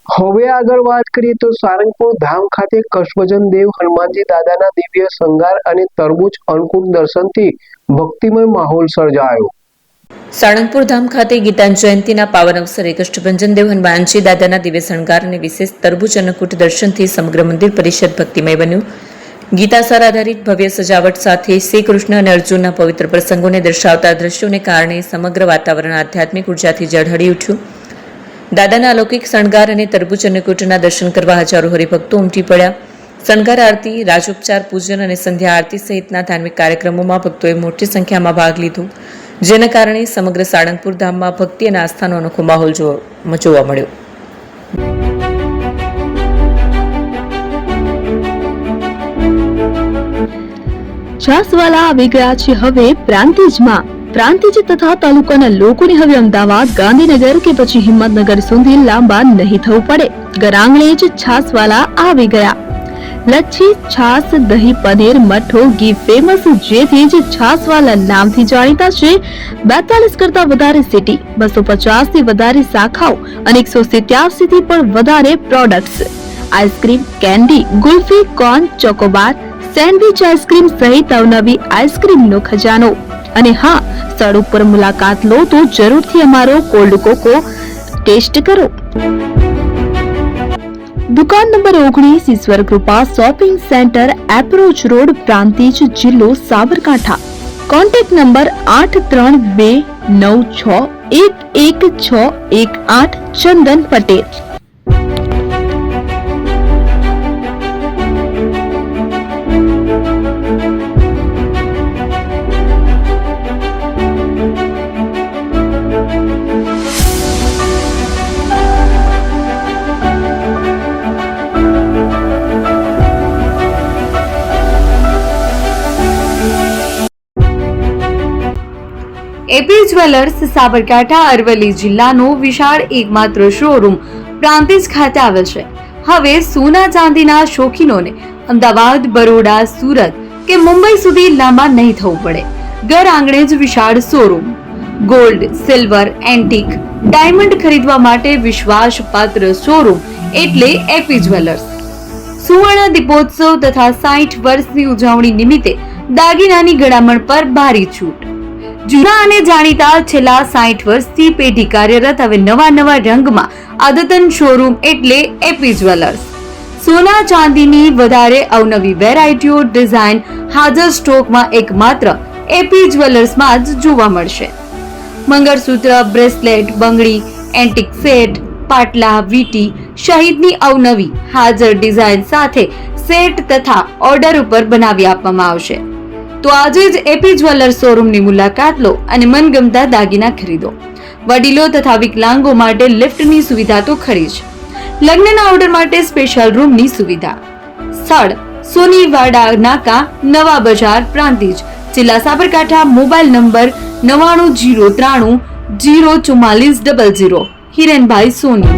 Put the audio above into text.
હવે આગળ વાત કરીએ તો સારંગપુર ધામ ખાતે કષ્ટભંજન દેવ હનુમાનજી દાદાના દિવ્ય શણગાર અને તરબૂચ અંકુર દર્શનથી ભક્તિમય માહોલ સર્જાયો। સાળંગપુર ધામ ખાતે ગીતા જયંતિના પાવન અવસરે કષ્ટભંજન દેવ હનુમાનજી દાદાના દિવ્ય શણગાર અને વિશેષ તરબૂચ અન્નકૂટ દર્શનથી સમગ્ર મંદિર પરિસર ભક્તિમય બન્યું। ગીતાસાર આધારિત ભવ્ય સજાવટ સાથે શ્રી કૃષ્ણ અને અર્જુનના પવિત્ર પ્રસંગોને દર્શાવતા દ્રશ્યોને કારણે સમગ્ર વાતાવરણ આધ્યાત્મિક ઉર્જાથી ઝળહળી ઉઠ્યું। દાદાના અલૌકિક શણગાર અને તરબૂચ અન્નકૂટના દર્શન કરવા હજારો હરિભક્તો ઉમટી પડ્યા। શણગાર આરતી, રાજોપચાર, પૂજન અને સંધ્યા આરતી સહિતના ધાર્મિક કાર્યક્રમોમાં ભક્તોએ મોટી સંખ્યામાં ભાગ લીધો, જેના કારણે સમગ્ર સાળંગપુર ધામમાં ભક્તિ અને આસ્થાનો અનોખો માહોલ જોવા મળ્યો। છાસવાલા આવી ગયા છે હવે પ્રાંતિજમાં। પ્રાંતિજ તથા તાલુકાના લોકોને હવે અમદાવાદ, ગાંધીનગર કે પછી હિંમતનગર સુધી લાંબા નહીં થવું પડે। ઘરાંગણે જ છાસવાલા આવી ગયા। લચ્છી, છાસ, દહીં, પનીર, મઠ્ઠો, ઘી ફેમસ, જેથી જ છાસવાલા નામથી જાણીતા છે। 42 કરતા વધારે સિટી, 250 થી વધારે શાખાઓ અને 187 થી પણ વધારે products. Ice cream, candy, kulfi, corn, Chocobar, sandwich ice cream સહિત અવનવી આઈસ્ક્રીમનો ખજાનો। અને હા, સ્થળ ઉપર મુલાકાત લો તો જરૂરથી અમારો કોલ્ડ કોકો ટેસ્ટ કરો। દુકાન number 19, Ishwar Krupa shopping centre, approach road, Prantij, જિલ્લો Sabarkantha. Contact number 8329611618 Chandan Patel. AP jewellers Sabarkantha Aravalli જિલ્લાનો વિશાળ એકમાત્ર શોરૂમ પ્રાંતિજ ખાતે આવેલ છે। હવે સોના ચાંદીના શોખીનોને અમદાવાદ, બરોડા, સુરત કે મુંબઈ સુધી લાંબા નહીં થવું પડે। ઘર આંગણે જ વિશાળ showroom. Gold, silver, antique, diamond ખરીદવા માટે વિશ્વાસપાત્ર શોરૂમ એટલે એપી જ્વેલર્સ। સુવર્ણ દીપોત્સવ તથા 60 વર્ષની ઉજવણી નિમિત્તે દાગીનાની ગળામણ પર ભારી છૂટ। જૂના અને જાણીતા છેલ્લા 60 વર્ષથી પેઢી કાર્યરત હવે નવા રંગમાં અદ્યતન શોરૂમ એટલે એપી જ્વેલર્સ। સોના ચાંદીની વધારે અવનવી વેરાયટીઓ, ડિઝાઇન હાજર સ્ટોકમાં એકમાત્ર એપી જ્વેલર્સમાં જ જોવા મળશે। મંગળસૂત્ર, બ્રેસલેટ, બંગડી, એન્ટિક સેટ, પાટલા, વીટી સહિતની અવનવી હાજર ડિઝાઇન સાથે સેટ તથા ઓર્ડર ઉપર બનાવી આપવામાં આવશે। તો આજે જ એપી જ્વેલર્સ શોરૂમની મુલાકાત લો અને મનગમતા દાગીના ખરીદો। વડીલો તથા વિકલાંગો માટે લિફ્ટની સુવિધા તો ખરી જ, લગ્નના ઓર્ડર માટે સ્પેશિયલ રૂમની સુવિધા। સ્થળ સોનીવાડા નાકા, નવા બજાર, પ્રાંતિજ, જિલ્લા સાબરકાંઠા। Mobile number 9903004400। હિરેનભાઈ સોની।